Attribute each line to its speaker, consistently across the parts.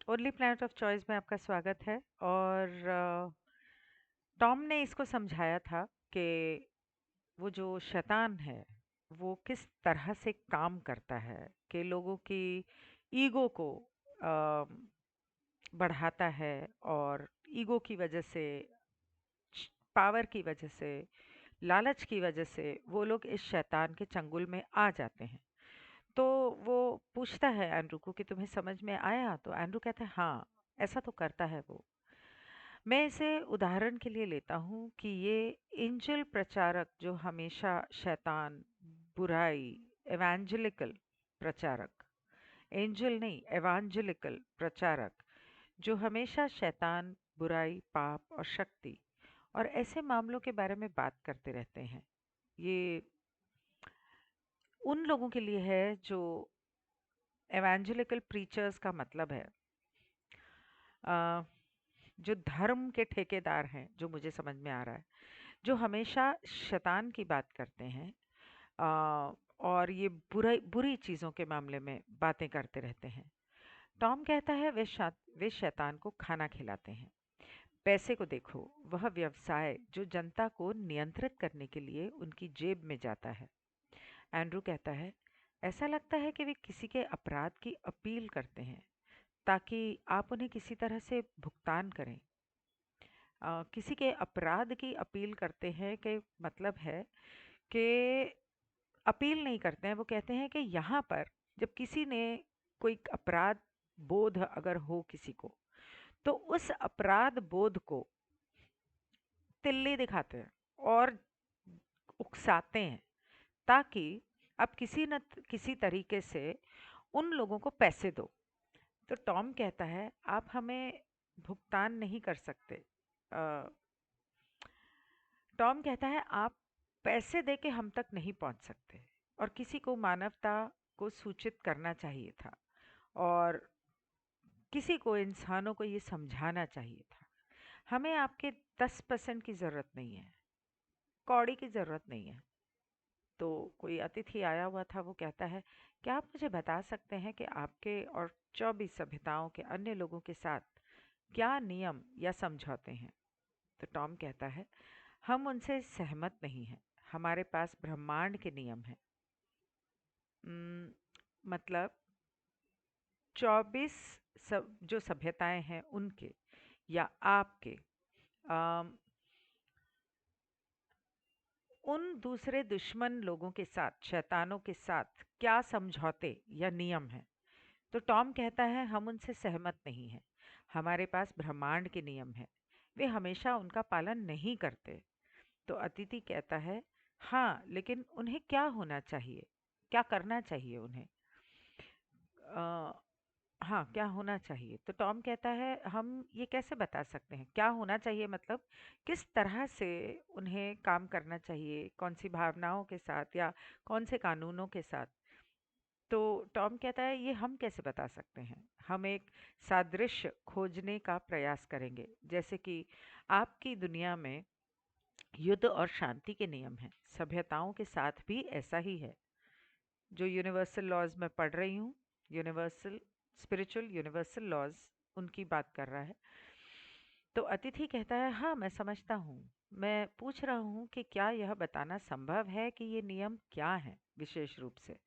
Speaker 1: Only planet of choice में आपका स्वागत है। और टॉम ने इसको समझाया था कि वो जो शैतान है वो किस तरह से काम करता है, कि लोगों की ईगो को अ, बढ़ाता है। और ईगो की वजह से, पावर की वजह से, लालच की वजह से वो लोग इस शैतान के चंगुल में आ जाते हैं। तो वो पूछता है एंड्रू को कि तुम्हें समझ में आया? तो एंड्रू कहता है हाँ, ऐसा तो करता है वो। मैं इसे उदाहरण के लिए लेता हूँ कि ये एंजल प्रचारक जो हमेशा शैतान, बुराई, एवेंजेलिकल प्रचारक, एंजल नहीं एवेंजेलिकल प्रचारक, जो हमेशा शैतान, बुराई, पाप और शक्ति और ऐसे मामलों के बारे में बात करते रहते हैं। ये उन लोगों के लिए है जो एवेंजेलिकल प्रीचर्स का मतलब है, अ, जो धर्म के ठेकेदार हैं, जो मुझे समझ में आ रहा है, जो हमेशा शैतान की बात करते हैं, अ, और ये बुरी चीज़ों के मामले में बातें करते रहते हैं। टॉम कहता है वे शैतान को खाना खिलाते हैं। पैसे को देखो, वह व्यवसाय जो जनता को नियंत्रित करने के लिए उनकी जेब में जाता है। एंड्रू कहता है ऐसा लगता है कि वे किसी के अपराध की अपील करते हैं ताकि आप उन्हें किसी तरह से भुगतान करें। किसी के अपराध की अपील करते हैं कि मतलब है कि अपील नहीं करते हैं, वो कहते हैं कि यहाँ पर जब किसी ने कोई अपराध बोध अगर हो किसी को, तो उस अपराध बोध को तिल्ली दिखाते हैं और उकसाते हैं ताकि आप किसी तरीके से उन लोगों को पैसे दो। तो टॉम कहता है आप हमें भुगतान नहीं कर सकते। अ, टॉम कहता है आप पैसे दे के हम तक नहीं पहुंच सकते, और किसी को मानवता को सूचित करना चाहिए था, और किसी को, इंसानों को ये समझाना चाहिए था हमें आपके 10% की ज़रूरत नहीं है, कौड़ी की ज़रूरत नहीं है। तो कोई अतिथि आया हुआ था, वो कहता है क्या आप मुझे बता सकते हैं कि आपके और 24 सभ्यताओं के अन्य लोगों के साथ क्या नियम या समझौते हैं? तो टॉम कहता है हम उनसे सहमत नहीं हैं, हमारे पास ब्रह्मांड के नियम हैं। मतलब 24 सब जो सभ्यताएं हैं उनके या आपके, अम, उन दूसरे दुश्मन लोगों के साथ, शैतानों के साथ क्या समझौते या नियम हैं? तो टॉम कहता है हम उनसे सहमत नहीं हैं, हमारे पास ब्रह्मांड के नियम हैं, वे हमेशा उनका पालन नहीं करते। तो अतिथि कहता है हाँ, लेकिन उन्हें क्या होना चाहिए, क्या करना चाहिए उन्हें? अ, हाँ, क्या होना चाहिए? तो टॉम कहता है हम ये कैसे बता सकते हैं क्या होना चाहिए, मतलब किस तरह से उन्हें काम करना चाहिए, कौन सी भावनाओं के साथ या कौन से कानूनों के साथ? तो टॉम कहता है ये हम कैसे बता सकते हैं, हम एक सादृश्य खोजने का प्रयास करेंगे, जैसे कि आपकी दुनिया में युद्ध और शांति के नियम हैं, सभ्यताओं के साथ भी ऐसा ही है। जो यूनिवर्सल लॉज मैं पढ़ रही हूँ, यूनिवर्सल स्पिरिचुअल यूनिवर्सल लॉज, उनकी बात कर रहा है। तो अतिथि कहता है हाँ, मैं समझता हूँ, मैं पूछ रहा हूँ कि क्या यह बताना संभव है कि ये नियम क्या हैं विशेष रूप से?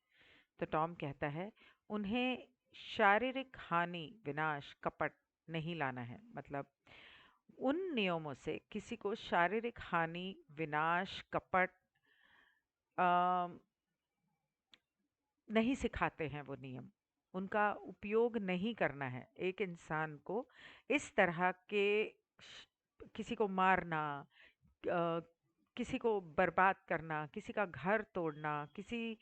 Speaker 1: तो टॉम कहता है उन्हें शारीरिक हानि, विनाश, कपट नहीं लाना है। मतलब उन नियमों से किसी को शारीरिक हानि, विनाश, कपट अ, नहीं सिखाते हैं वो नियम। उनका उपयोग नहीं करना है एक इंसान को इस तरह के, किसी को मारना, अ, किसी को बर्बाद करना, किसी का घर तोड़ना, किसी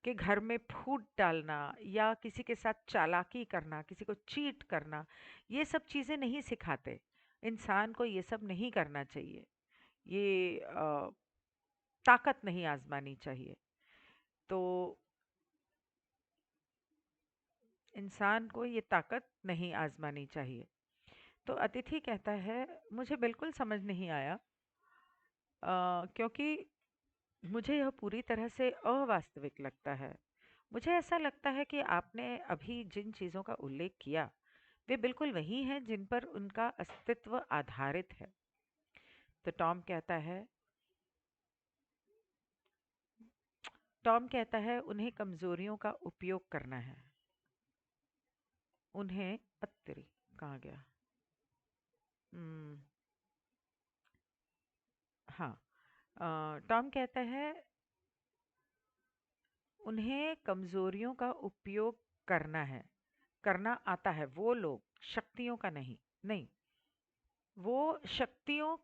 Speaker 1: के घर में फूट डालना, या किसी के साथ चालाकी करना, किसी को चीट करना, ये सब चीज़ें नहीं सिखाते। इंसान को ये सब नहीं करना चाहिए। ये ताकत नहीं आजमानी चाहिए। तो इंसान को ये ताकत नहीं आजमानी चाहिए। तो अतिथि कहता है मुझे बिल्कुल समझ नहीं आया, क्योंकि मुझे यह पूरी तरह से अवास्तविक लगता है। मुझे ऐसा लगता है कि आपने अभी जिन चीज़ों का उल्लेख किया वे बिल्कुल वही हैं जिन पर उनका अस्तित्व आधारित है। तो टॉम कहता है उन्हें कमजोरियों का उपयोग करना है। उन्हें अत्तरी कहाँ गया? हम्म, हाँ। टॉम कहता है उन्हें कमजोरियों का उपयोग करना है, करना आता है। वो लोग शक्तियों का नहीं, नहीं, वो शक्तियों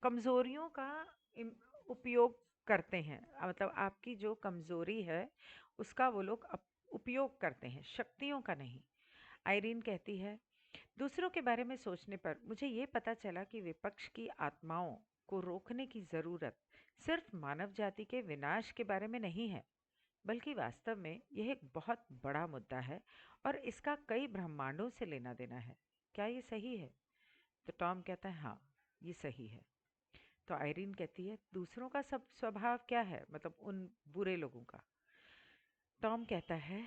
Speaker 1: कमजोरियों का उपयोग करते हैं। मतलब आपकी जो कमजोरी है उसका वो लोग उपयोग करते हैं, शक्तियों का नहीं। आइरीन कहती है दूसरों के बारे में सोचने पर मुझे ये पता चला कि विपक्ष की आत्माओं को रोकने की जरूरत सिर्फ मानव जाति के विनाश के बारे में नहीं है, बल्कि वास्तव में यह एक बहुत बड़ा मुद्दा है और इसका कई ब्रह्मांडों से लेना देना है। क्या ये सही है? तो टॉम कहता है हाँ, ये सही है। तो आयरीन कहती है दूसरों का सब स्वभाव क्या है, मतलब उन बुरे लोगों का? टॉम कहता है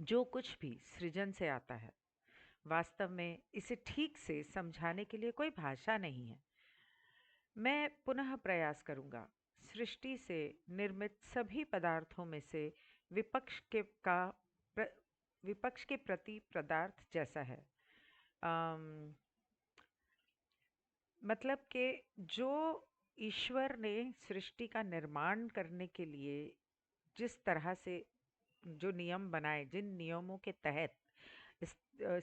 Speaker 1: जो कुछ भी सृजन से आता है वास्तव में इसे ठीक से समझाने के लिए कोई भाषा नहीं है। मैं पुनः प्रयास करूंगा। सृष्टि से निर्मित सभी पदार्थों में से विपक्ष के का प्र, विपक्ष के प्रति पदार्थ जैसा है। अम, मतलब कि जो ईश्वर ने सृष्टि का निर्माण करने के लिए जिस तरह से जो नियम बनाए, जिन नियमों के तहत इस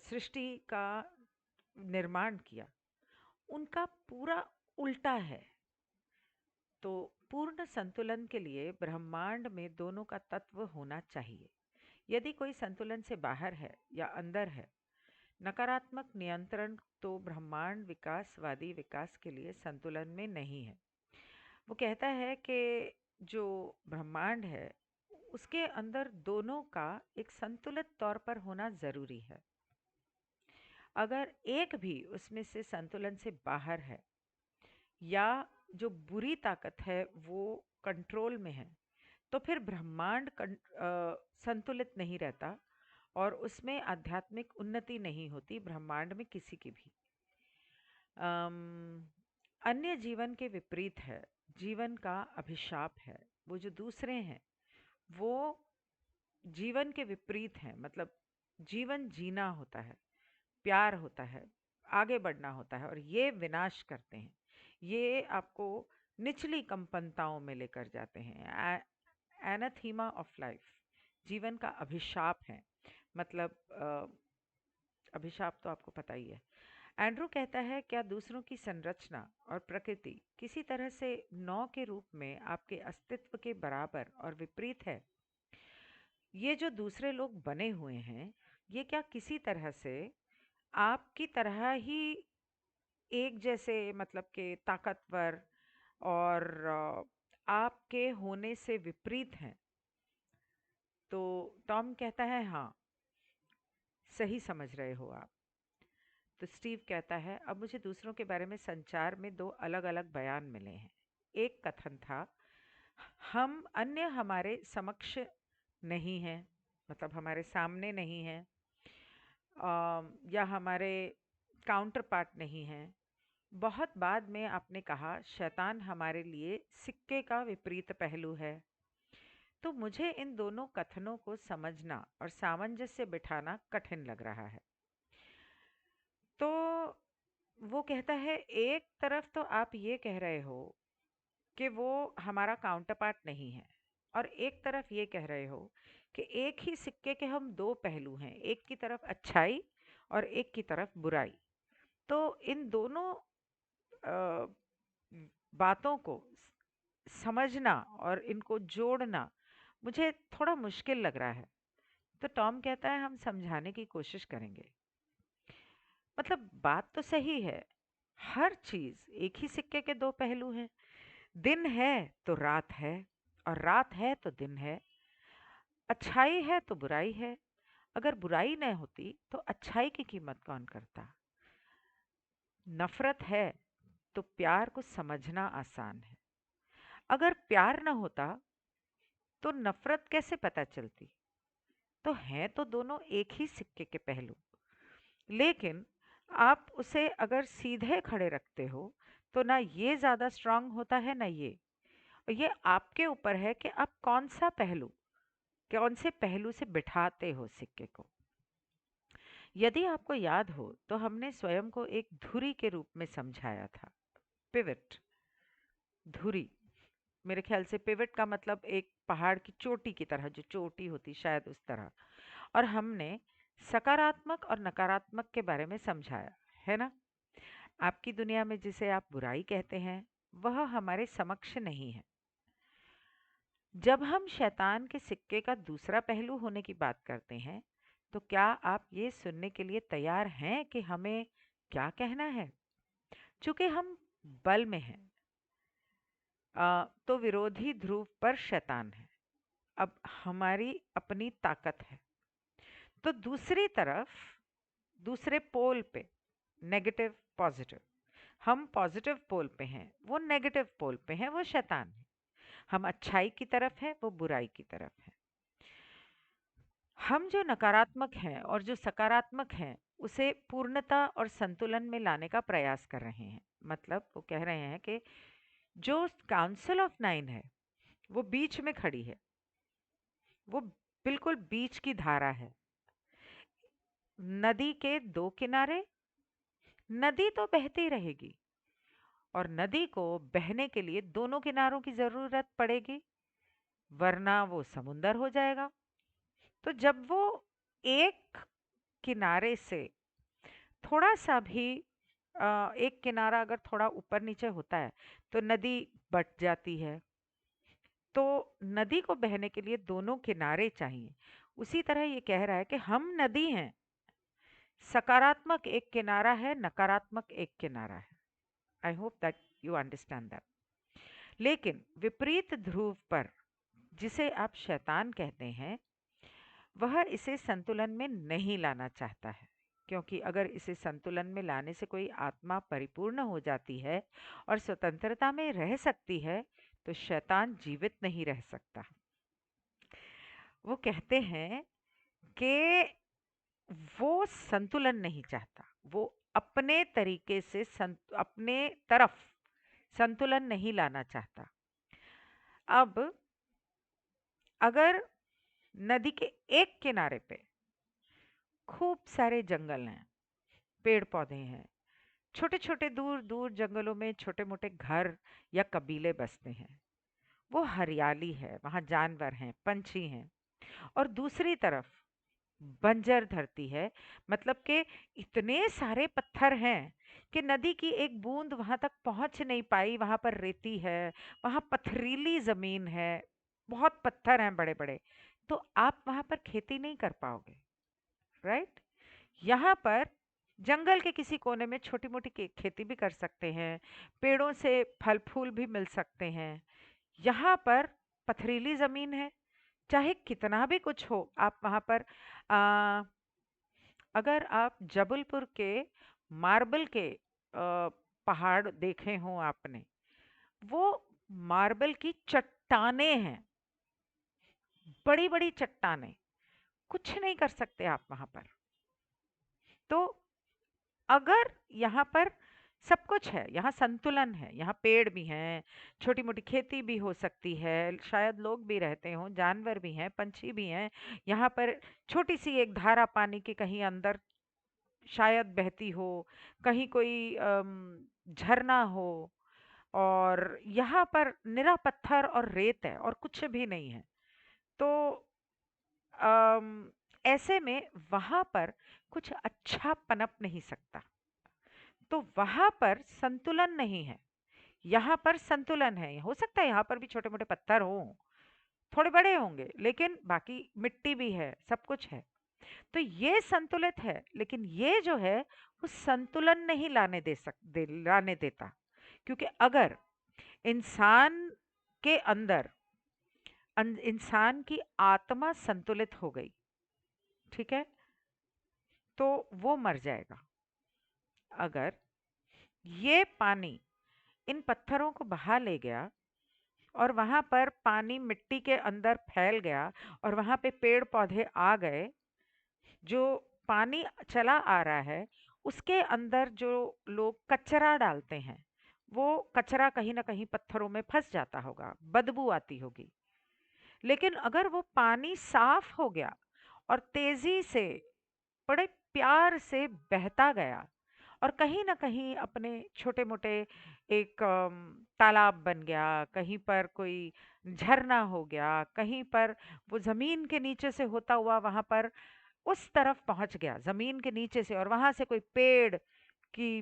Speaker 1: सृष्टि का निर्माण किया, उनका पूरा उल्टा है। तो पूर्ण संतुलन के लिए ब्रह्मांड में दोनों का तत्व होना चाहिए। यदि कोई संतुलन से बाहर है या अंदर है, नकारात्मक नियंत्रण, तो ब्रह्मांड विकासवादी विकास के लिए संतुलन में नहीं है। वो कहता है कि जो ब्रह्मांड है उसके अंदर दोनों का एक संतुलित तौर पर होना जरूरी है। अगर एक भी उसमें से संतुलन से बाहर है या जो बुरी ताकत है वो कंट्रोल में है, तो फिर ब्रह्मांड संतुलित नहीं रहता और उसमें आध्यात्मिक उन्नति नहीं होती ब्रह्मांड में किसी की भी। अम, अन्य जीवन के विपरीत है, जीवन का अभिशाप है। वो जो दूसरे हैं वो जीवन के विपरीत हैं। मतलब जीवन जीना होता है, प्यार होता है, आगे बढ़ना होता है, और ये विनाश करते हैं। ये आपको निचली कंपनताओं में लेकर जाते हैं। एनाथीमा ऑफ लाइफ, जीवन का अभिशाप है। मतलब अभिशाप तो आपको पता ही है। एंड्रू कहता है क्या दूसरों की संरचना और प्रकृति किसी तरह से नौ के रूप में आपके अस्तित्व के बराबर और विपरीत है? ये जो दूसरे लोग बने हुए हैं, ये क्या किसी तरह से आपकी तरह ही एक जैसे, मतलब के ताकतवर और आपके होने से विपरीत हैं? तो टॉम कहता है हाँ, सही समझ रहे हो आप। तो स्टीव कहता है अब मुझे दूसरों के बारे में संचार में दो अलग अलग बयान मिले हैं। एक कथन था हम अन्य हमारे समक्ष नहीं हैं, मतलब हमारे सामने नहीं हैं, या हमारे काउंटर पार्ट नहीं हैं। बहुत बाद में आपने कहा शैतान हमारे लिए सिक्के का विपरीत पहलू है। तो मुझे इन दोनों कथनों को समझना और सामंजस्य बिठाना कठिन लग रहा है। तो वो कहता है एक तरफ तो आप ये कह रहे हो कि वो हमारा काउंटर पार्ट नहीं है, और एक तरफ ये कह रहे हो कि एक ही सिक्के के हम दो पहलू हैं, एक की तरफ अच्छाई और एक की तरफ बुराई। तो इन दोनों अ, बातों को समझना और इनको जोड़ना मुझे थोड़ा मुश्किल लग रहा है। तो टॉम कहता है हम समझाने की कोशिश करेंगे। मतलब बात तो सही है, हर चीज एक ही सिक्के के दो पहलू हैं। दिन है तो रात है, और रात है तो दिन है। अच्छाई है तो बुराई है। अगर बुराई न होती तो अच्छाई की कीमत कौन करता? नफरत है तो प्यार को समझना आसान है। अगर प्यार न होता तो नफरत कैसे पता चलती? तो हैं तो दोनों एक ही सिक्के के पहलू। लेकिन आप उसे अगर सीधे खड़े रखते हो तो ना ये ज़्यादा स्ट्रांग होता है ना ये आपके ऊपर है कि आप कौन से पहलू से बिठाते हो सिक्के को। यदि आपको याद हो तो हमने स्वयं को एक धुरी के रूप में समझाया था। पिवट, धुरी। मेरे ख्याल से पिवट का मतलब एक पहाड़ की चोटी की तरह, जो चोटी होती शायद उस तरह। और हमने सकारात्मक और नकारात्मक के बारे में समझाया, है ना? आपकी दुनिया में जिसे आप बुराई कहते हैं, वह हमारे समक्ष नहीं है। जब हम शैतान के सिक्के का दूसरा पहलू होने की बात करते हैं, तो क्या आप ये सुनने के लिए तैयार हैं कि हमें क्या कहना है? चूंकि हम बल में हैं, तो विरोधी ध्रुव पर शैतान है। अब हमारी अपनी ताकत है। तो दूसरी तरफ, दूसरे पोल पे, नेगेटिव पॉजिटिव, हम पॉजिटिव पोल पे हैं, वो नेगेटिव पोल पे हैं, वो शैतान है। हम अच्छाई की तरफ हैं, वो बुराई की तरफ है। हम जो नकारात्मक हैं और जो सकारात्मक हैं, उसे पूर्णता और संतुलन में लाने का प्रयास कर रहे हैं। मतलब वो कह रहे हैं कि जो काउंसिल ऑफ नाइन है, वो बीच में खड़ी है। वो बिल्कुल बीच की धारा है। नदी के दो किनारे, नदी तो बहती रहेगी, और नदी को बहने के लिए दोनों किनारों की जरूरत पड़ेगी, वरना वो समुंदर हो जाएगा। तो जब वो एक किनारे से थोड़ा सा भी एक किनारा अगर थोड़ा ऊपर नीचे होता है, तो नदी बट जाती है। तो नदी को बहने के लिए दोनों किनारे चाहिए। उसी तरह ये कह रहा है कि हम नदी हैं, सकारात्मक एक किनारा है, नकारात्मक एक किनारा है। I hope that you understand that. लेकिन विपरीत ध्रुव पर, जिसे आप शैतान कहते हैं, वह इसे संतुलन में नहीं लाना चाहता है। क्योंकि अगर इसे संतुलन में लाने से कोई आत्मा परिपूर्ण हो जाती है और स्वतंत्रता में रह सकती है, तो शैतान जीवित नहीं रह सकता। वो कहते हैं कि वो संतुलन नहीं चाहता। वो अपने तरीके से अपने तरफ संतुलन नहीं लाना चाहता। अब अगर नदी के एक किनारे पे खूब सारे जंगल हैं, पेड़ पौधे हैं, छोटे छोटे दूर दूर जंगलों में छोटे मोटे घर या कबीले बसते हैं, वो हरियाली है, वहाँ जानवर हैं, पंछी हैं। और दूसरी तरफ बंजर धरती है, मतलब कि इतने सारे पत्थर हैं कि नदी की एक बूंद वहां तक पहुंच नहीं पाई। वहां पर रेती है, वहां पथरीली जमीन है, बहुत पत्थर हैं बड़े बड़े। तो आप वहां पर खेती नहीं कर पाओगे, राइट? यहाँ पर जंगल के किसी कोने में छोटी मोटी खेती भी कर सकते हैं, पेड़ों से फल फूल भी मिल सकते हैं। यहाँ पर पथरीली जमीन है, चाहे कितना भी कुछ हो, आप वहां पर आ, अगर आप जबलपुर के मार्बल के पहाड़ देखे हों आपने, वो मार्बल की चट्टाने हैं, बड़ी बड़ी चट्टाने। कुछ नहीं कर सकते आप वहां पर। तो अगर यहाँ पर सब कुछ है, यहाँ संतुलन है, यहाँ पेड़ भी हैं, छोटी मोटी खेती भी हो सकती है, शायद लोग भी रहते हों, जानवर भी हैं, पंछी भी हैं। यहाँ पर छोटी सी एक धारा पानी के कहीं अंदर शायद बहती हो, कहीं कोई झरना हो, और यहाँ पर निरा पत्थर और रेत है और कुछ भी नहीं है। तो ऐसे में वहां पर कुछ अच्छा पनप नहीं सकता। तो वहां पर संतुलन नहीं है, यहाँ पर संतुलन है। हो सकता है यहाँ पर भी छोटे मोटे पत्थर हों, थोड़े बड़े होंगे, लेकिन बाकी मिट्टी भी है, सब कुछ है। तो ये संतुलित है, लेकिन ये जो है वो संतुलन नहीं लाने देता। क्योंकि अगर इंसान के अंदर इंसान की आत्मा संतुलित हो गई, ठीक है, तो वो मर जाएगा। अगर ये पानी इन पत्थरों को बहा ले गया और वहां पर पानी मिट्टी के अंदर फैल गया और वहां पे पेड़ पौधे आ गए जो पानी चला आ रहा है, उसके अंदर जो लोग कचरा डालते हैं, वो कचरा कहीं ना कहीं पत्थरों में फंस जाता होगा, बदबू आती होगी। लेकिन अगर वो पानी साफ हो गया और तेजी से, बड़े प्यार से बहता गया और कहीं ना कहीं अपने छोटे मोटे एक तालाब बन गया, कहीं पर कोई झरना हो गया, कहीं पर वो जमीन के नीचे से होता हुआ वहां पर उस तरफ पहुंच गया, जमीन के नीचे से, और वहां से कोई पेड़ की,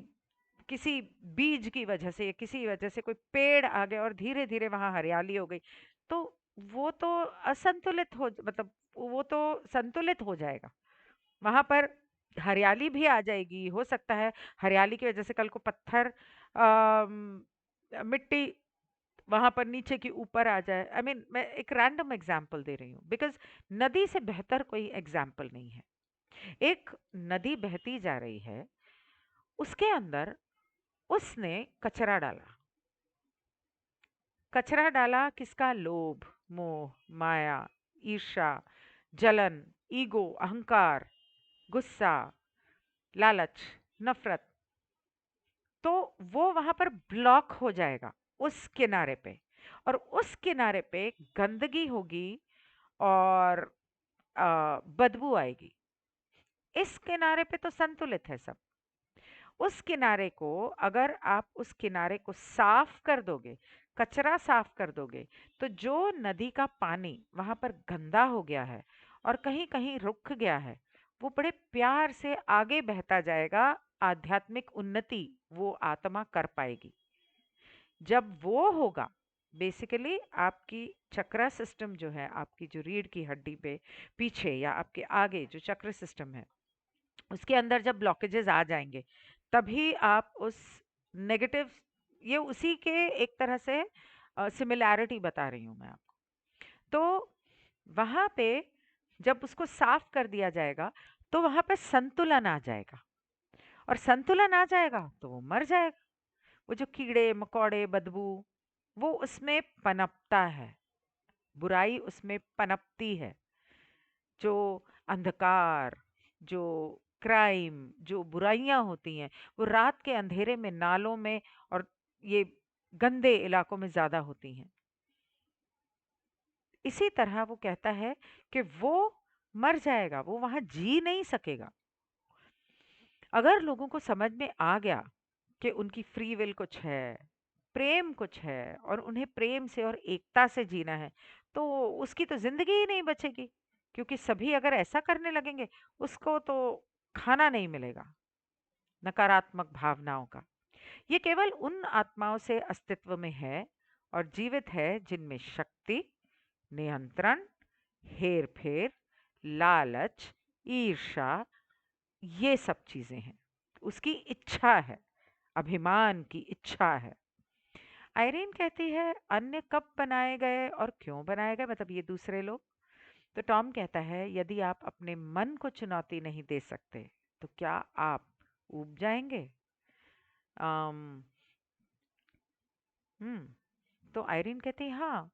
Speaker 1: किसी बीज की वजह से या किसी वजह से कोई पेड़ आ गया और धीरे धीरे वहां हरियाली हो गई, तो वो तो असंतुलित हो, मतलब वो तो संतुलित हो जाएगा। वहां पर हरियाली भी आ जाएगी, हो सकता है हरियाली की वजह से कल को पत्थर, मिट्टी वहां पर नीचे की ऊपर आ जाए। आई मीन मैं एक रैंडम एग्जांपल दे रही हूँ, बिकॉज नदी से बेहतर कोई एग्जांपल नहीं है। एक नदी बहती जा रही है, उसके अंदर उसने कचरा डाला। कचरा डाला किसका? लोभ, मोह, माया, ईर्ष्या, जलन, ईगो, अहंकार, गुस्सा, लालच, नफरत। तो वो वहां पर ब्लॉक हो जाएगा उस किनारे पे, और उस किनारे पे गंदगी होगी और बदबू आएगी। इस किनारे पे तो संतुलित है सब। उस किनारे को, अगर आप उस किनारे को साफ कर दोगे, कचरा साफ कर दोगे, तो जो नदी का पानी वहां पर गंदा हो गया है और कहीं कहीं रुक गया है, वो बड़े प्यार से आगे बहता जाएगा। आध्यात्मिक उन्नति वो आत्मा कर पाएगी। जब वो होगा, बेसिकली आपकी चक्रा सिस्टम जो है, आपकी जो रीढ़ की हड्डी पे पीछे या आपके आगे जो चक्र सिस्टम है, उसके अंदर जब ब्लॉकेजेस आ जाएंगे, तभी आप उस नेगेटिव, ये उसी के एक तरह से सिमिलैरिटी बता रही हूँ मैं आपको। तो वहां पे जब उसको साफ कर दिया जाएगा, तो वहां पे संतुलन आ जाएगा, और संतुलन आ जाएगा तो वो मर जाएगा। वो जो कीड़े मकोड़े बदबू, वो उसमें पनपता है, बुराई उसमें पनपती है। जो अंधकार, जो क्राइम, जो बुराइयां होती हैं, वो रात के अंधेरे में, नालों में और ये गंदे इलाकों में ज्यादा होती हैं। इसी तरह वो कहता है कि वो मर जाएगा, वो वहां जी नहीं सकेगा। अगर लोगों को समझ में आ गया कि उनकी फ्री विल कुछ है, प्रेम कुछ है, और उन्हें प्रेम से और एकता से जीना है, तो उसकी तो जिंदगी ही नहीं बचेगी। क्योंकि सभी अगर ऐसा करने लगेंगे, उसको तो खाना नहीं मिलेगा नकारात्मक भावनाओं का। ये केवल उन आत्माओं से अस्तित्व में है और जीवित है जिनमें शक्ति, नियंत्रण, हेर फेर, लालच, ईर्ष्या, ये सब चीजें हैं। उसकी इच्छा है, अभिमान की इच्छा है। आयरीन कहती है, अन्य कब बनाए गए और क्यों बनाए गए, मतलब ये दूसरे लोग। तो टॉम कहता है, यदि आप अपने मन को चुनौती नहीं दे सकते, तो क्या आप ऊब जाएंगे? अम तो आयरीन कहती है, हाँ।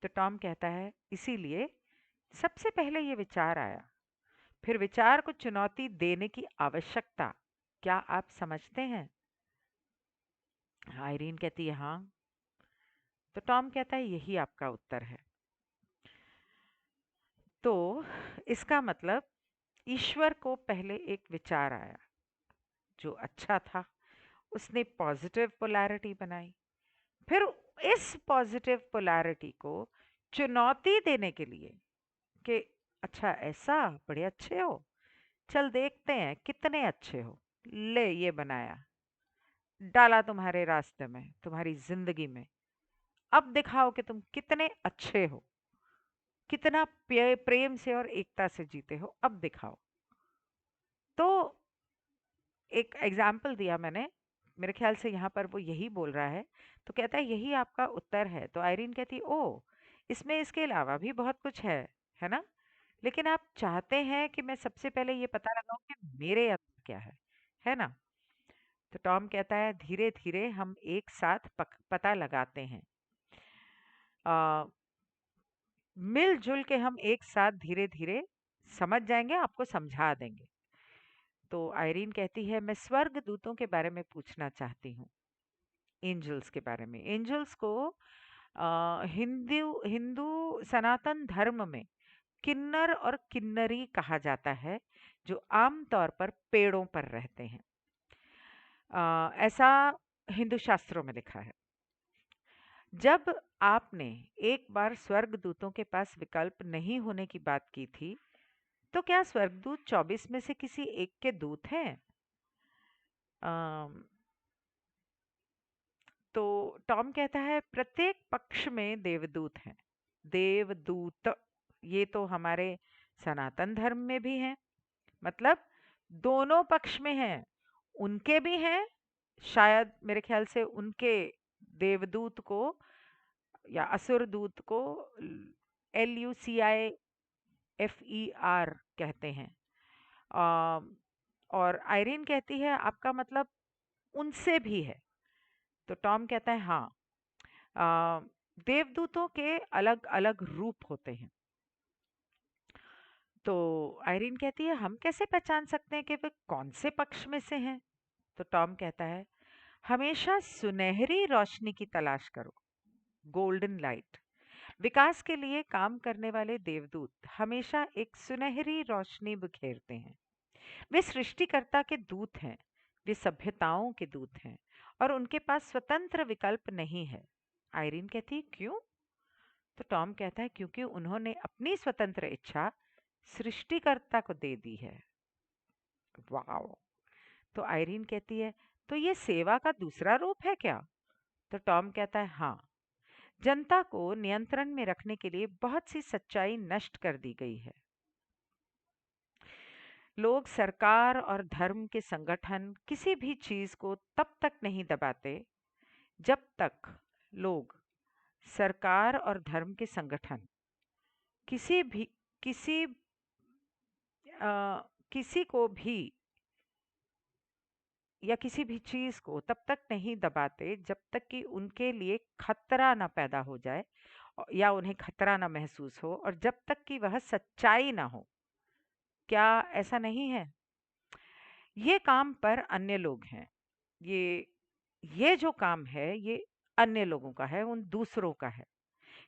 Speaker 1: तो टॉम कहता है, इसीलिए सबसे पहले ये विचार आया, फिर विचार को चुनौती देने की आवश्यकता। क्या आप समझते हैं? आयरीन कहती है, हाँ। तो टॉम कहता है, यही आपका उत्तर है। तो इसका मतलब, ईश्वर को पहले एक विचार आया जो अच्छा था, उसने पॉजिटिव पोलैरिटी बनाई, फिर इस पॉजिटिव पोलैरिटी को चुनौती देने के लिए कि अच्छा ऐसा, बड़े अच्छे हो, चल देखते हैं कितने अच्छे हो, ले ये बनाया, डाला तुम्हारे रास्ते में, तुम्हारी जिंदगी में, अब दिखाओ कि तुम कितने अच्छे हो, कितना प्रेम से और एकता से जीते हो, अब दिखाओ। तो एक एग्जाम्पल दिया मैंने, मेरे ख्याल से यहाँ पर वो यही बोल रहा है। तो कहता है, यही आपका उत्तर है। तो आयरीन कहती, ओ, इसमें इसके अलावा भी बहुत कुछ है ना? लेकिन आप चाहते हैं कि मैं सबसे पहले ये पता लगाऊं कि मेरे अंदर क्या है ना? तो टॉम कहता है, धीरे धीरे हम एक साथ पता लगाते हैं। मिलजुल के हम एक साथ धीरे धीरे समझ जाएंगे, आपको समझा देंगे। तो आयरीन कहती है, मैं स्वर्ग दूतों के बारे में पूछना चाहती हूँ, एंजल्स के बारे में। एंजल्स को हिंदू हिंदू सनातन धर्म में किन्नर और किन्नरी कहा जाता है, जो आमतौर पर पेड़ों पर रहते हैं। ऐसा हिंदू शास्त्रों में लिखा है। जब आपने एक बार स्वर्गदूतों के पास विकल्प नहीं होने की बात की थी, तो क्या स्वर्गदूत 24 में से किसी एक के दूत हैं? अम, तो टॉम कहता है, प्रत्येक पक्ष में देवदूत हैं। देवदूत, ये तो हमारे सनातन धर्म में भी हैं, मतलब दोनों पक्ष में हैं। उनके भी हैं, शायद मेरे ख्याल से उनके देवदूत को या असुर दूत को LUCIFER कहते हैं। अम, और आयरीन कहती है, आपका मतलब उनसे भी है? तो टॉम कहता है, हाँ। अ, देवदूतों के अलग अलग रूप होते हैं। तो आयरीन कहती है, हम कैसे पहचान सकते हैं कि वे कौन से पक्ष में से हैं? तो टॉम कहता है, हमेशा सुनहरी रोशनी की तलाश करो, गोल्डन लाइट। विकास के लिए काम करने वाले देवदूत हमेशा एक सुनहरी रोशनी बिखेरते हैं। वे सृष्टिकर्ता के दूत हैं, वे सभ्यताओं के दूत हैं, और उनके पास स्वतंत्र विकल्प नहीं है। आयरीन कहती है, क्यों? तो टॉम कहता है, क्योंकि उन्होंने अपनी स्वतंत्र इच्छा सृष्टिकर्ता को दे दी है। वाओ! तो आयरीन कहती है, तो ये सेवा का दूसरा रूप है क्या? तो टॉम कहता है, हाँ। जनता को नियंत्रण में रखने के लिए बहुत सी सच्चाई नष्ट कर दी गई है। लोग सरकार और धर्म के संगठन किसी भी चीज को तब तक नहीं दबाते जब तक लोग सरकार और धर्म के संगठन किसी भी किसी किसी को भी या किसी भी चीज को तब तक नहीं दबाते जब तक कि उनके लिए खतरा ना पैदा हो जाए, या उन्हें खतरा ना महसूस हो, और जब तक कि वह सच्चाई ना हो। क्या ऐसा नहीं है? ये काम पर अन्य लोग हैं। ये ये जो काम है, ये अन्य लोगों का है, उन दूसरों का है,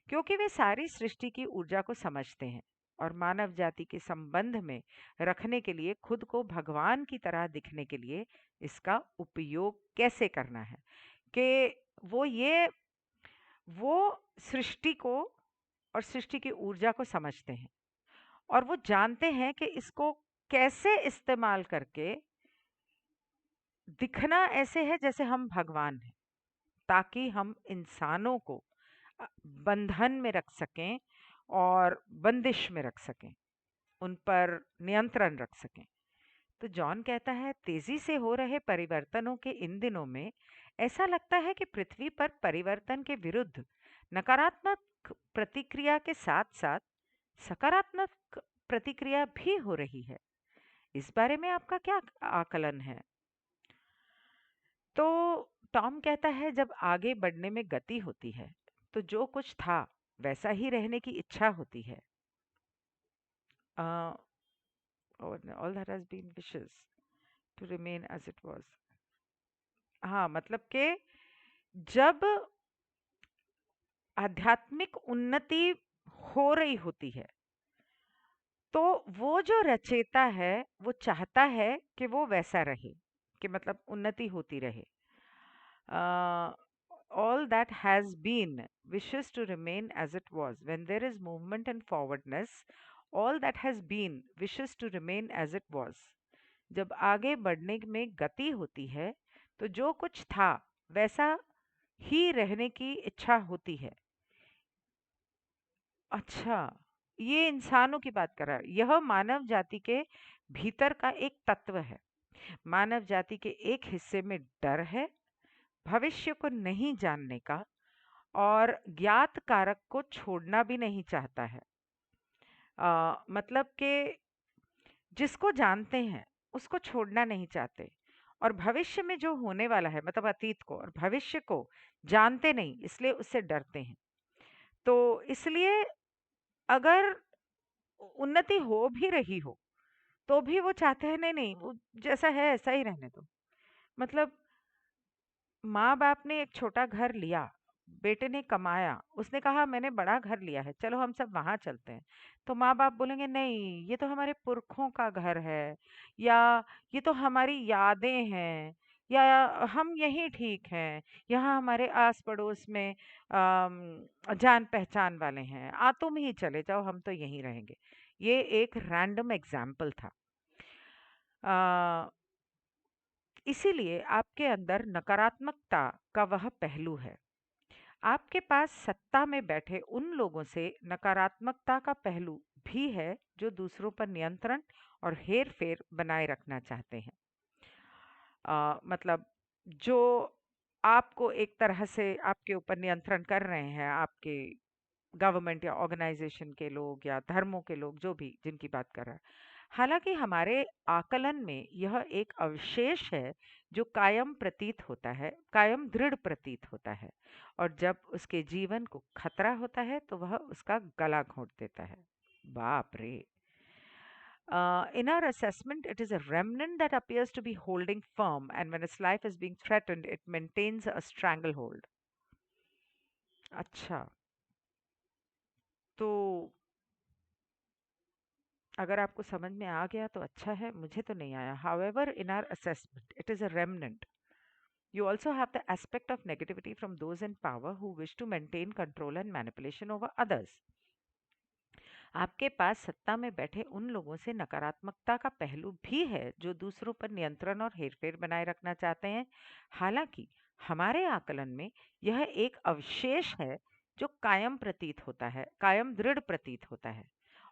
Speaker 1: क्योंकि वे सारी सृष्टि की ऊर्जा को समझते हैं और मानव जाति के संबंध में रखने के लिए, खुद को भगवान की तरह दिखने के लिए इसका उपयोग कैसे करना है। कि वो ये वो सृष्टि को और सृष्टि की ऊर्जा को समझते हैं, और वो जानते हैं कि इसको कैसे इस्तेमाल करके दिखना ऐसे है जैसे हम भगवान हैं, ताकि हम इंसानों को अ, बंधन में रख सकें और बंदिश में रख सकें, उन पर नियंत्रण रख सकें। तो जॉन कहता है, तेजी से हो रहे परिवर्तनों के इन दिनों में ऐसा लगता है कि पृथ्वी पर परिवर्तन के विरुद्ध नकारात्मक प्रतिक्रिया के साथ साथ सकारात्मक प्रतिक्रिया भी हो रही है। इस बारे में आपका क्या आकलन है? तो टॉम कहता है, जब आगे बढ़ने में गति होती है तो जो कुछ था वैसा ही रहने की इच्छा होती है। uh, all that has been wishes to remain as it was। हाँ, मतलब कि जब आध्यात्मिक उन्नति हो रही होती है, तो वो जो रचेता है वो चाहता है कि वो वैसा रहे, कि मतलब उन्नति होती रहे। All that has been wishes to remain as it was. When there is movement and forwardness, all that has been wishes to remain as it was। जब आगे बढ़ने में गति होती है तो जो कुछ था वैसा ही रहने की इच्छा होती है। अच्छा, ये इंसानों की बात कर रहा है। यह मानव जाति के भीतर का एक तत्व है। मानव जाति के एक हिस्से में डर है, भविष्य को नहीं जानने का, और ज्ञात कारक को छोड़ना भी नहीं चाहता है। मतलब कि जिसको जानते हैं उसको छोड़ना नहीं चाहते, और भविष्य में जो होने वाला है, मतलब अतीत को और भविष्य को जानते नहीं, इसलिए उससे डरते हैं। तो इसलिए अगर उन्नति हो भी रही हो, तो भी वो चाहते हैं नहीं नहीं वो जैसा है ऐसा ही रहने दो। मतलब माँ बाप ने एक छोटा घर लिया, बेटे ने कमाया, उसने कहा मैंने बड़ा घर लिया है, चलो हम सब वहां चलते हैं। तो माँ बाप बोलेंगे नहीं ये तो हमारे पुरखों का घर है, या ये तो हमारी यादें हैं, या हम यहीं ठीक हैं, यहाँ हमारे आस पड़ोस में जान पहचान वाले हैं, तुम ही चले जाओ हम तो यहीं रहेंगे। ये एक रैंडम एग्जाम्पल था। इसीलिए आपके अंदर नकारात्मकता का वह पहलू है। आपके पास सत्ता में बैठे उन लोगों से नकारात्मकता का पहलू भी है जो दूसरों पर नियंत्रण और हेर-फेर बनाए रखना चाहते हैं। मतलब जो आपको एक तरह से आपके ऊपर नियंत्रण कर रहे हैं, आपके गवर्नमेंट या ऑर्गेनाइजेशन के लोग या धर्मों के लोग, जो भी जिनकी बात कर रहा है। हालांकि हमारे आकलन में यह एक अवशेष है जो कायम प्रतीत होता है, कायम दृढ़ प्रतीत होता है, और जब उसके जीवन को खतरा होता है तो वह उसका गला घोंट देता है। बाप रे! In our assessment, it is a remnant that appears to be holding firm, and when its life is being threatened, it maintains a stranglehold. अच्छा, तो अगर आपको समझ में आ गया तो अच्छा है, मुझे तो नहीं आया। However, in our assessment, it is a remnant. You also have the aspect of negativity from those in power who wish to maintain control and manipulation over others. आपके पास सत्ता में बैठे उन लोगों से नकारात्मकता का पहलू भी है जो दूसरों पर नियंत्रण और हेरफेर बनाए रखना चाहते हैं। हालांकि हमारे आकलन में यह एक अवशेष है जो कायम प्रतीत होता है, कायम दृढ़ प्रतीत होता है,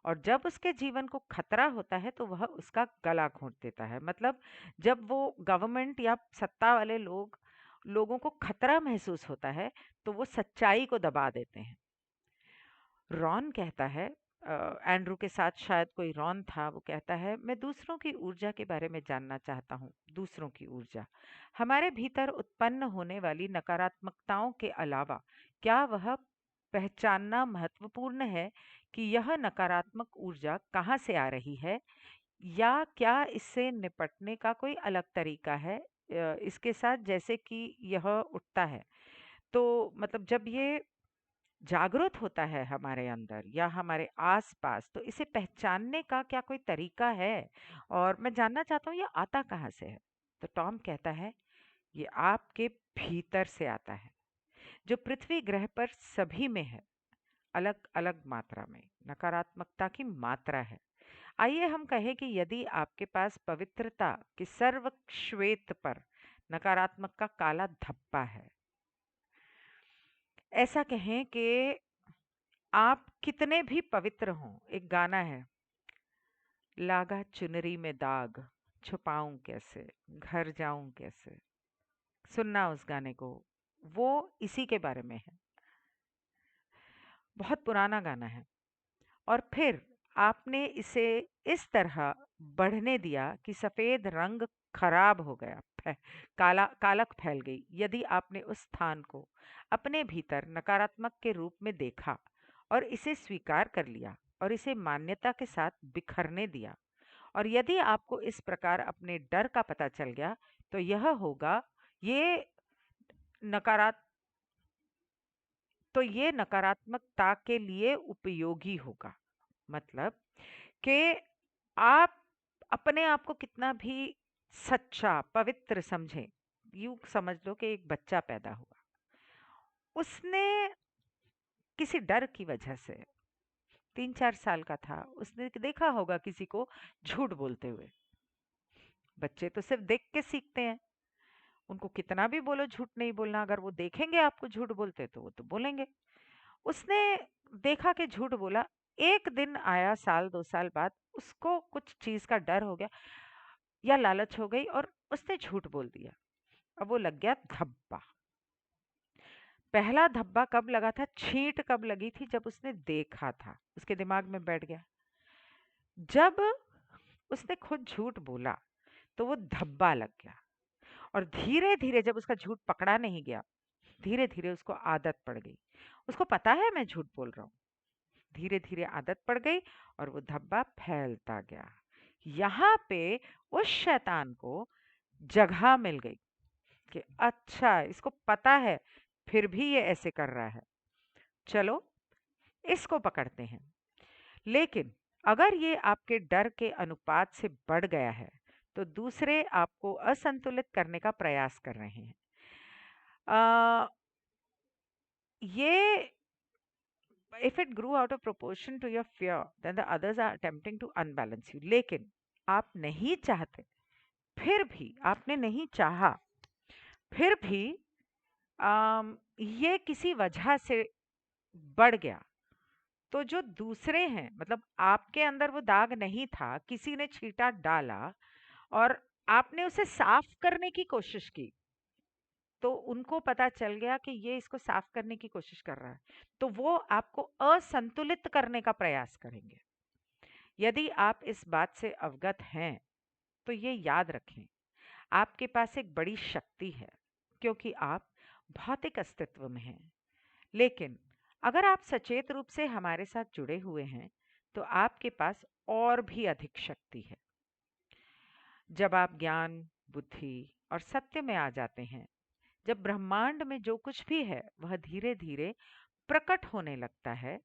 Speaker 1: और जब उसके जीवन को खतरा होता है तो वह उसका गला घोंट देता है। मतलब जब वो गवर्नमेंट या सत्ता वाले लोगों को खतरा महसूस होता है तो वो सच्चाई को दबा देते हैं। रॉन कहता है, एंड्रू के साथ शायद कोई रॉन था, वो कहता है मैं दूसरों की ऊर्जा के बारे में जानना चाहता हूँ। दूसरों की ऊर्जा हमारे भीतर उत्पन्न होने वाली नकारात्मकताओं के अलावा क्या वह पहचानना महत्वपूर्ण है कि यह नकारात्मक ऊर्जा कहाँ से आ रही है, या क्या इससे निपटने का कोई अलग तरीका है इसके साथ, जैसे कि यह उठता है। तो मतलब जब ये जागरूक होता है हमारे अंदर या हमारे आसपास, तो इसे पहचानने का क्या कोई तरीका है, और मैं जानना चाहता हूँ ये आता कहाँ से है। तो टॉम कहता है ये आपके भीतर से आता है, जो पृथ्वी ग्रह पर सभी में है, अलग अलग मात्रा में। नकारात्मकता की मात्रा है। आइए हम कहें कि यदि आपके पास पवित्रता के सर्व श्वेत पर नकारात्मक का काला धब्बा है, ऐसा कहें कि आप कितने भी पवित्र हों। एक गाना है, लागा चुनरी में दाग, छुपाऊं कैसे, घर जाऊं कैसे। सुनना उस गाने को, वो इसी के बारे में है। बहुत पुराना गाना है। और फिर आपने इसे इस तरह बढ़ने दिया कि सफेद रंग खराब हो गया, कालक फैल गई। यदि आपने उस स्थान को अपने भीतर नकारात्मक के रूप में देखा और इसे स्वीकार कर लिया और इसे मान्यता के साथ बिखरने दिया, और यदि आपको इस प्रकार अपने डर का पता चल गया, तो यह होगा, ये नकारात्मक तो ये नकारात्मकता के लिए उपयोगी होगा। मतलब कि आप अपने आप को कितना भी सच्चा पवित्र समझें, यूं समझ लो कि एक बच्चा पैदा हुआ, उसने किसी डर की वजह से, 3-4 साल का था, उसने देखा होगा किसी को झूठ बोलते हुए। बच्चे तो सिर्फ देख के सीखते हैं, उनको कितना भी बोलो झूठ नहीं बोलना, अगर वो देखेंगे आपको झूठ बोलते तो वो तो बोलेंगे। उसने देखा कि झूठ बोला, एक दिन आया साल 2 साल बाद, उसको कुछ चीज का डर हो गया या लालच हो गई और उसने झूठ बोल दिया। अब वो लग गया धब्बा। पहला धब्बा कब लगा था, छींट कब लगी थी, जब उसने देखा था, उसके दिमाग में बैठ गया। जब उसने खुद झूठ बोला तो वो धब्बा लग गया, और धीरे धीरे जब उसका झूठ पकड़ा नहीं गया, धीरे धीरे उसको आदत पड़ गई। उसको पता है मैं झूठ बोल रहा हूँ, धीरे धीरे आदत पड़ गई और वो धब्बा फैलता गया। यहाँ पे उस शैतान को जगह मिल गई कि अच्छा इसको पता है, फिर भी ये ऐसे कर रहा है, चलो इसको पकड़ते हैं। लेकिन अगर ये आपके डर के अनुपात से बढ़ गया है, तो दूसरे आपको असंतुलित करने का प्रयास कर रहे हैं। अ, ये if it grew out of proportion to your fear, then the others are attempting to unbalance you. लेकिन आप नहीं चाहते, फिर भी आपने नहीं चाहा, फिर भी ये किसी वजह से बढ़ गया, तो जो दूसरे हैं, मतलब आपके अंदर वो दाग नहीं था, किसी ने छींटा डाला और आपने उसे साफ करने की कोशिश की, तो उनको पता चल गया कि ये इसको साफ करने की कोशिश कर रहा है, तो वो आपको असंतुलित करने का प्रयास करेंगे। यदि आप इस बात से अवगत हैं, तो ये याद रखें, आपके पास एक बड़ी शक्ति है, क्योंकि आप भौतिक अस्तित्व में हैं। लेकिन अगर आप सचेत रूप से हमारे साथ जुड़े हुए हैं, तो आपके पास और भी अधिक शक्ति है। जब आप ज्ञान, बुद्धि और सत्य में आ जाते हैं, जब ब्रह्मांड में जो कुछ भी है वह धीरे धीरे प्रकट होने लगता है,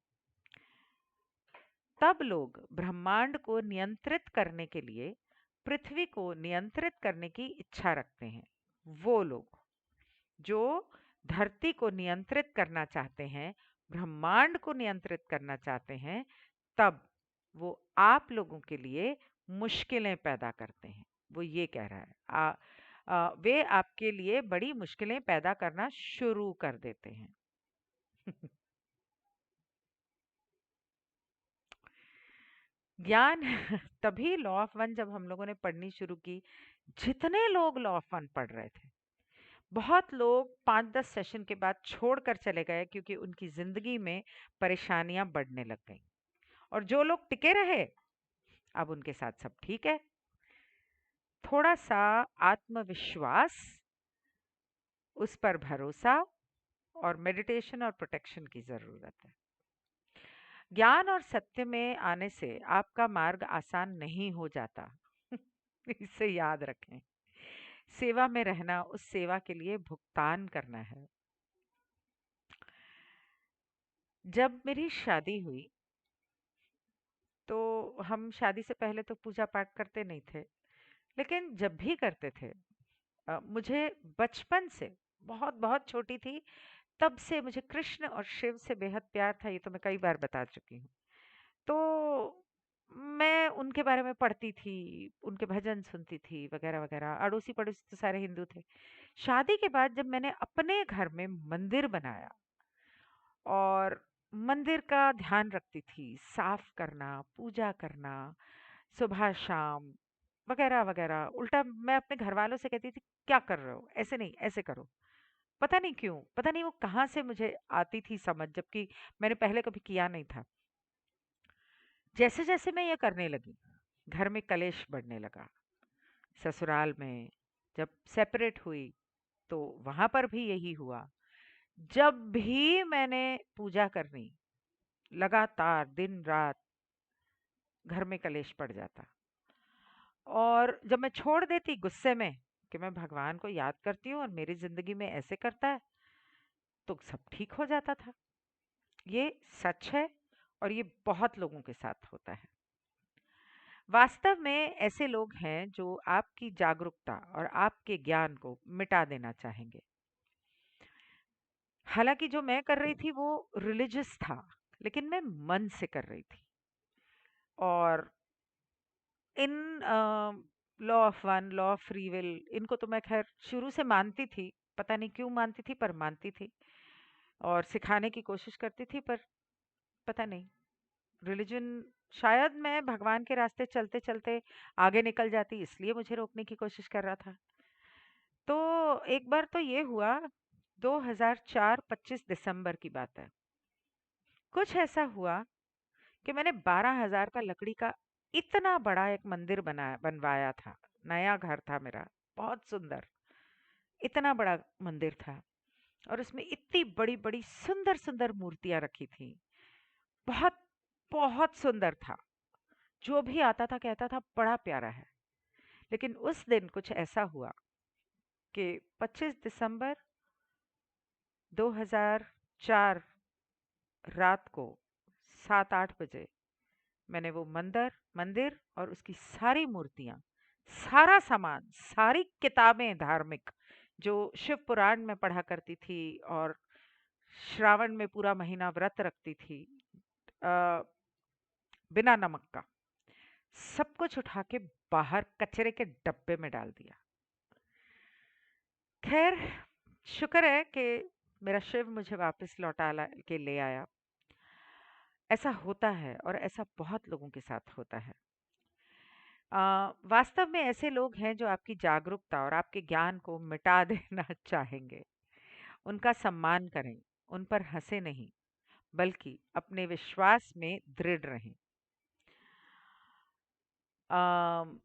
Speaker 1: तब लोग ब्रह्मांड को नियंत्रित करने के लिए पृथ्वी को नियंत्रित करने की इच्छा रखते हैं। वो लोग जो धरती को नियंत्रित करना चाहते हैं, ब्रह्मांड को नियंत्रित करना चाहते हैं, तब वो आप लोगों के लिए मुश्किलें पैदा करते हैं। वो ये कह रहा है, वे आपके लिए बड़ी मुश्किलें पैदा करना शुरू कर देते हैं। ज्ञान तभी लॉ ऑफ वन जब हम लोगों ने पढ़नी शुरू की, जितने लोग लॉ ऑफ वन पढ़ रहे थे, बहुत लोग 5-10 सेशन के बाद छोड़कर चले गए क्योंकि उनकी जिंदगी में परेशानियां बढ़ने लग गईं। और जो लोग टिके रहे, अब उनके साथ सब ठीक है। थोड़ा सा आत्मविश्वास, उस पर भरोसा और मेडिटेशन और प्रोटेक्शन की जरूरत है। ज्ञान और सत्य में आने से आपका मार्ग आसान नहीं हो जाता। इसे याद रखें। सेवा में रहना, उस सेवा के लिए भुगतान करना है। जब मेरी शादी हुई, तो हम शादी से पहले तो पूजा पाठ करते नहीं थे, लेकिन जब भी करते थे, मुझे बचपन से, बहुत बहुत छोटी थी तब से मुझे कृष्ण और शिव से बेहद प्यार था। ये तो मैं कई बार बता चुकी हूँ। तो मैं उनके बारे में पढ़ती थी, उनके भजन सुनती थी, वगैरह वगैरह। अड़ोसी पड़ोसी तो सारे हिंदू थे। शादी के बाद जब मैंने अपने घर में मंदिर बनाया और मंदिर का ध्यान रखती थी, साफ करना, पूजा करना, सुबह शाम, वगैरह वगैरह। उल्टा मैं अपने घर वालों से कहती थी, क्या कर रहे हो, ऐसे नहीं ऐसे करो। पता नहीं क्यों, पता नहीं वो कहाँ से मुझे आती थी समझ, जबकि मैंने पहले कभी किया नहीं था। जैसे जैसे मैं ये करने लगी, घर में कलेश बढ़ने लगा। ससुराल में जब सेपरेट हुई, तो वहां पर भी यही हुआ। जब भी मैंने पूजा करनी, लगातार दिन रात घर में कलेश पड़ जाता। और जब मैं छोड़ देती गुस्से में कि मैं भगवान को याद करती हूँ और मेरी जिंदगी में ऐसे करता है, तो सब ठीक हो जाता था। ये सच है और ये बहुत लोगों के साथ होता है। वास्तव में ऐसे लोग हैं जो आपकी जागरूकता और आपके ज्ञान को मिटा देना चाहेंगे। हालांकि जो मैं कर रही थी वो रिलीजियस था, लेकिन मैं मन से कर रही थी। और in law of one, law of free will, इनको तो मैं खैर शुरू से मानती थी। पता नहीं क्यों मानती थी, पर मानती थी और सिखाने की कोशिश करती थी। पर पता नहीं, रिलीजन, शायद मैं भगवान के रास्ते चलते चलते आगे निकल जाती, इसलिए मुझे रोकने की कोशिश कर रहा था। तो एक बार तो ये हुआ, 2004 25 दिसंबर की बात है। कुछ ऐसा हुआ कि मैंने 12,000 का लकड़ी का इतना बड़ा एक मंदिर बनवाया था। नया घर था मेरा, बहुत सुंदर, इतना बड़ा मंदिर था। और उसमें इतनी बड़ी बड़ी सुंदर सुंदर मूर्तियां रखी थी। बहुत बहुत सुंदर था। जो भी आता था कहता था बड़ा प्यारा है। लेकिन उस दिन कुछ ऐसा हुआ कि 25 दिसंबर 2004 रात को 7-8 बजे मैंने वो मंदिर मंदिर और उसकी सारी मूर्तियां, सारा सामान, सारी किताबें धार्मिक जो शिव पुराण में पढ़ा करती थी और श्रावण में पूरा महीना व्रत रखती थी, अ, बिना नमक का, सब कुछ उठा के बाहर कचरे के डब्बे में डाल दिया। खैर, शुक्र है कि मेरा शिव मुझे वापस लौटा के ले आया। ऐसा होता है और ऐसा बहुत लोगों के साथ होता है। वास्तव में ऐसे लोग हैं जो आपकी जागरूकता और आपके ज्ञान को मिटा देना चाहेंगे। उनका सम्मान करें, उन पर हंसे नहीं, बल्कि अपने विश्वास में दृढ़ रहें। अम,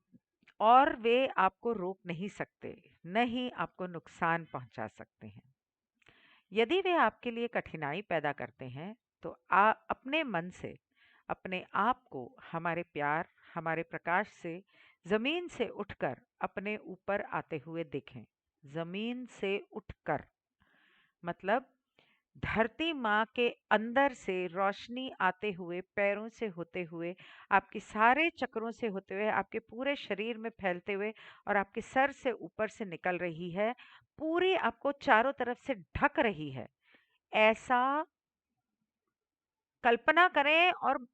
Speaker 1: और वे आपको रोक नहीं सकते, न ही आपको नुकसान पहुंचा सकते हैं। यदि वे आपके लिए कठिनाई पैदा करते हैं, तो अपने मन से अपने आप को हमारे प्यार, हमारे प्रकाश से जमीन से उठकर अपने ऊपर आते हुए देखें। जमीन से उठकर मतलब धरती माँ के अंदर से रोशनी आते हुए, पैरों से होते हुए, आपके सारे चक्रों से होते हुए, आपके पूरे शरीर में फैलते हुए और आपके सर से ऊपर से निकल रही है, पूरी आपको चारों तरफ से ढक रही है। ऐसा कल्पना करें और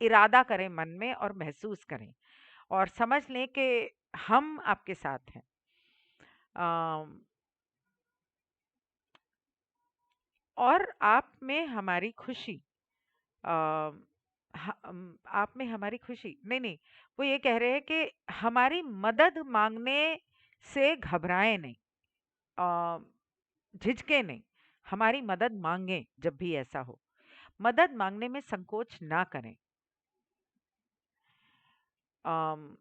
Speaker 1: इरादा करें मन में और महसूस करें और समझ लें कि हम आपके साथ हैं। अम, और आप में हमारी खुशी, अम, आप में हमारी खुशी नहीं नहीं, वो ये कह रहे हैं कि हमारी मदद मांगने से घबराएं नहीं, अम, झिझके नहीं, हमारी मदद मांगें जब भी ऐसा हो। मदद मांगने में संकोच ना करें। अम,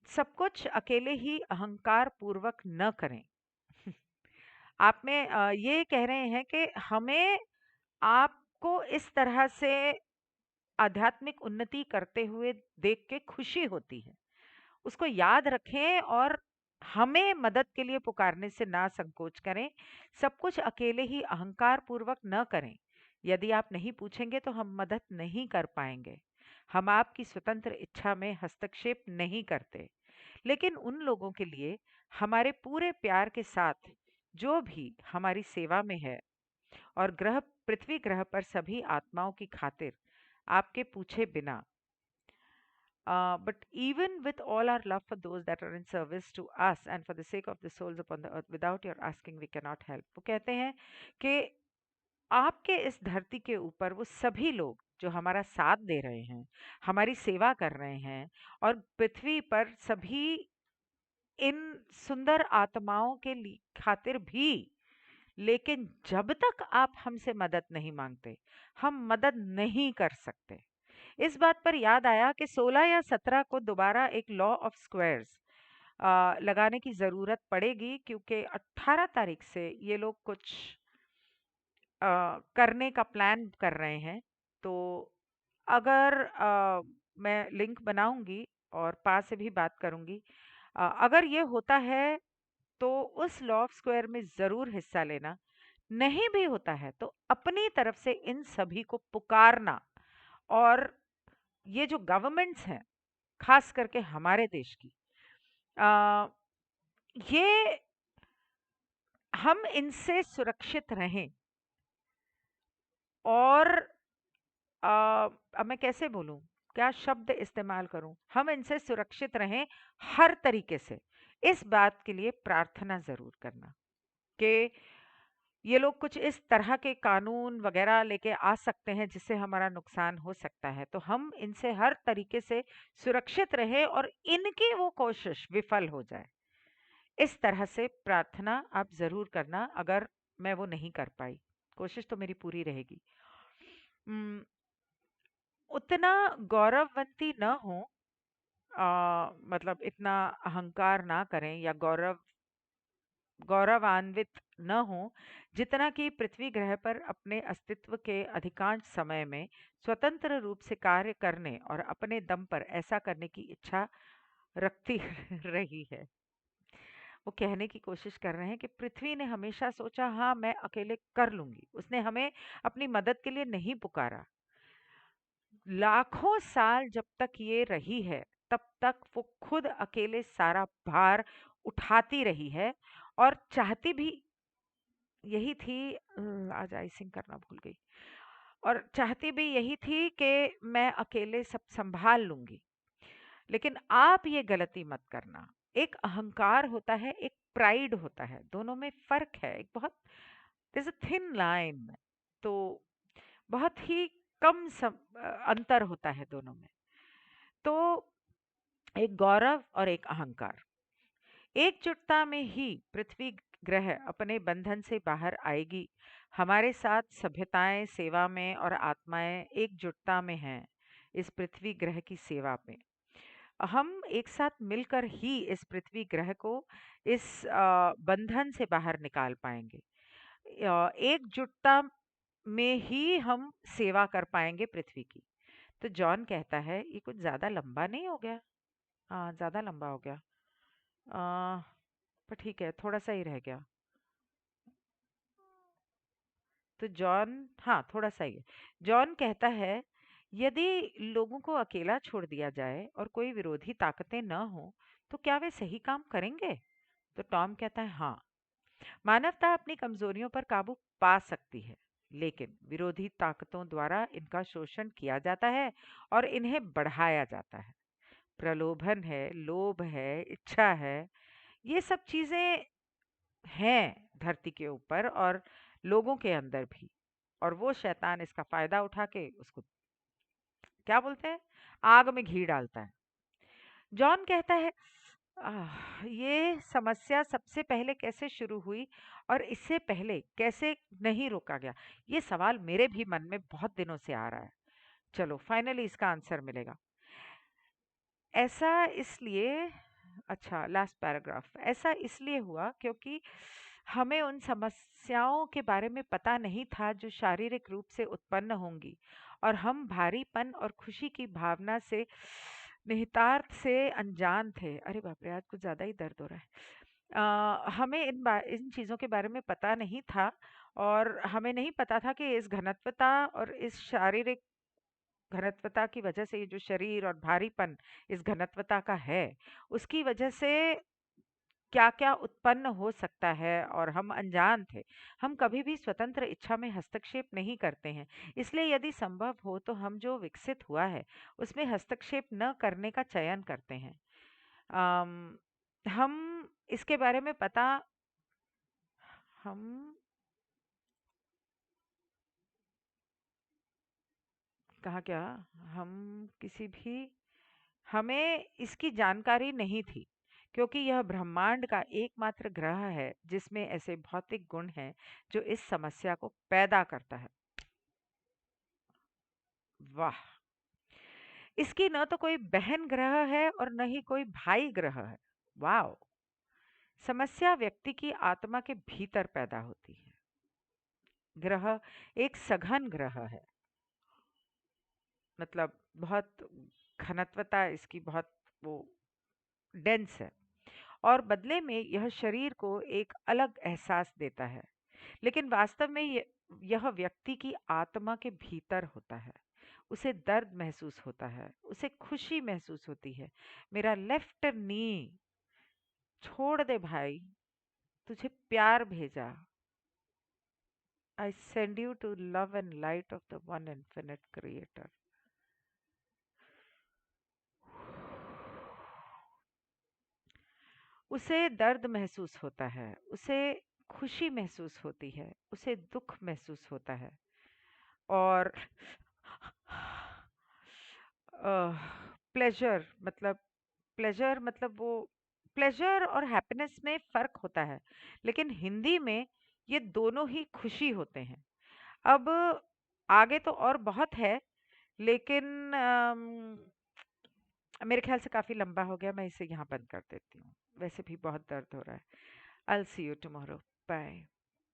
Speaker 1: सब कुछ अकेले ही अहंकार पूर्वक न करें। आप में ये कह रहे हैं कि हमें आपको इस तरह से आध्यात्मिक उन्नति करते हुए देख के खुशी होती है। उसको याद रखें और हमें मदद के लिए पुकारने से ना संकोच करें। सब कुछ अकेले ही अहंकार पूर्वक न करें। यदि आप नहीं पूछेंगे तो हम मदद नहीं कर पाएंगे। हम आपकी स्वतंत्र इच्छा में हस्तक्षेप नहीं करते। लेकिन उन लोगों के लिए हमारे पूरे प्यार के साथ जो भी हमारी सेवा में है और ग्रह पृथ्वी ग्रह पर सभी आत्माओं की खातिर आपके पूछे बिना, but even with all our love for those that are in service to us and for the sake of the souls upon the earth, without your asking we cannot help. वो कहते हैं कि आपके इस धरती के ऊपर वो सभी लोग जो हमारा साथ दे रहे हैं, हमारी सेवा कर रहे हैं और पृथ्वी पर सभी इन सुंदर आत्माओं के खातिर भी, लेकिन जब तक आप हमसे मदद नहीं मांगते, हम मदद नहीं कर सकते। इस बात पर याद आया कि 16 या 17 को दोबारा एक लॉ ऑफ स्क्वायर्स लगाने की ज़रूरत पड़ेगी, क्योंकि 18 तारीख से ये लोग कुछ करने का प्लान कर रहे हैं। तो अगर मैं लिंक बनाऊंगी और पा से भी बात करूंगी, अगर ये होता है तो उस लॉ ऑफ स्क्वायर में ज़रूर हिस्सा लेना। नहीं भी होता है तो अपनी तरफ से इन सभी को पुकारना। और ये जो गवर्नमेंट्स हैं, खास करके हमारे देश की, आ, ये हम इनसे सुरक्षित रहें। और अब मैं कैसे बोलूं, क्या शब्द इस्तेमाल करूं, हम इनसे सुरक्षित रहें हर तरीके से। इस बात के लिए प्रार्थना जरूर करना कि ये लोग कुछ इस तरह के कानून वगैरह लेके आ सकते हैं जिससे हमारा नुकसान हो सकता है, तो हम इनसे हर तरीके से सुरक्षित रहे और इनकी वो कोशिश विफल हो जाए। इस तरह से प्रार्थना आप ज़रूर करना। अगर मैं वो नहीं कर पाई, कोशिश तो मेरी पूरी रहेगी। उम, उतना गौरववंती न हो, मतलब इतना अहंकार ना करें या गौरव गौरवान्वित न हो जितना कि पृथ्वी ग्रह पर अपने अस्तित्व के अधिकांश समय में स्वतंत्र रूप से कार्य करने और अपने दम पर ऐसा करने की इच्छा रखती रही है। वो कहने की कोशिश कर रहे हैं कि पृथ्वी ने हमेशा सोचा हाँ मैं अकेले कर लूंगी, उसने हमें अपनी मदद के लिए नहीं पुकारा। लाखों साल जब तक ये रही है तब तक वो खुद अकेले सारा भार उठाती रही है और चाहती भी यही थी। आज आइसिंग करना भूल गई। और चाहती भी यही थी कि मैं अकेले सब संभाल लूंगी। लेकिन आप ये गलती मत करना। एक अहंकार होता है, एक प्राइड होता है, दोनों में फर्क है। एक बहुत there's a thin line। तो बहुत ही अंतर होता है दोनों में। तो एक गौरव और एक अहंकार, एकजुटता में ही पृथ्वी ग्रह अपने बंधन से बाहर आएगी। हमारे साथ सभ्यताएं सेवा में और आत्माएं एकजुटता में हैं इस पृथ्वी ग्रह की सेवा में। हम एक साथ मिलकर ही इस पृथ्वी ग्रह को इस बंधन से बाहर निकाल पाएंगे। एकजुटता में ही हम सेवा कर पाएंगे पृथ्वी की। तो जॉन कहता है ये कुछ ज्यादा लंबा नहीं हो गया? हाँ, ज्यादा लंबा हो गया। आ, पर ठीक है, थोड़ा सा ही रह गया। तो जॉन, हाँ थोड़ा सा ही है। जॉन कहता है यदि लोगों को अकेला छोड़ दिया जाए और कोई विरोधी ताकतें न हो तो क्या वे सही काम करेंगे? तो टॉम कहता है हाँ, मानवता अपनी कमजोरियों पर काबू पा सकती है, लेकिन विरोधी ताकतों द्वारा इनका शोषण किया जाता है और इन्हें बढ़ाया जाता है। प्रलोभन है, लोभ है, इच्छा है, ये सब चीजें हैं धरती के ऊपर और लोगों के अंदर भी। और वो शैतान इसका फायदा उठा के उसको क्या बोलते हैं, आग में घी डालता है। जॉन कहता है ये समस्या सबसे पहले कैसे शुरू हुई और इससे पहले कैसे नहीं रोका गया? ये सवाल मेरे भी मन में बहुत दिनों से आ रहा है। चलो फाइनली इसका आंसर मिलेगा। ऐसा इसलिए, अच्छा लास्ट पैराग्राफ, ऐसा इसलिए हुआ क्योंकि हमें उन समस्याओं के बारे में पता नहीं था जो शारीरिक रूप से उत्पन्न होंगी और हम भारीपन और खुशी की भावना से निहितार्थ से अनजान थे। अरे बाप रे, आज कुछ ज्यादा ही दर्द हो रहा है। हमें इन चीजों के बारे में पता नहीं था और हमें नहीं पता था कि इस घनत्वता और इस शारीरिक घनत्वता की वजह से ये जो शरीर और भारीपन इस घनत्वता का है उसकी वजह से क्या-क्या उत्पन्न हो सकता है और हम अनजान थे। हम कभी भी स्वतंत्र इच्छा में हस्तक्षेप नहीं करते हैं। इसलिए यदि संभव हो तो हम जो विकसित हुआ है उसमें हस्तक्षेप न करने का चयन करते हैं। अम, हम इसके बारे में पता हम कहा क्या हम किसी भी हमें इसकी जानकारी नहीं थी क्योंकि यह ब्रह्मांड का एकमात्र ग्रह है जिसमें ऐसे भौतिक गुण हैं जो इस समस्या को पैदा करता है। वाह! इसकी न तो कोई बहन ग्रह है और न ही कोई भाई ग्रह है। वाह! समस्या व्यक्ति की आत्मा के भीतर पैदा होती है। ग्रह एक सघन ग्रह है, मतलब बहुत घनत्वता इसकी बहुत वो डेंस है और बदले में यह शरीर को एक अलग एहसास देता है। लेकिन वास्तव में यह व्यक्ति की आत्मा के भीतर होता है। उसे दर्द महसूस होता है, उसे खुशी महसूस होती है। मेरा लेफ्ट नी छोड़ दे भाई, तुझे प्यार भेजा। I send you to love and light of the one infinite creator. उसे दर्द महसूस होता है, उसे खुशी महसूस होती है, उसे दुख महसूस होता है और प्लेजर मतलब वो प्लेजर और हैप्पीनेस में फर्क होता है, लेकिन हिंदी में ये दोनों ही खुशी होते हैं। अब आगे तो और बहुत है, लेकिन मेरे ख्याल से काफी लंबा हो गया, मैं इसे यहाँ बंद कर देती हूँ। वैसे भी बहुत दर्द हो रहा है। I'll see you tomorrow. Bye.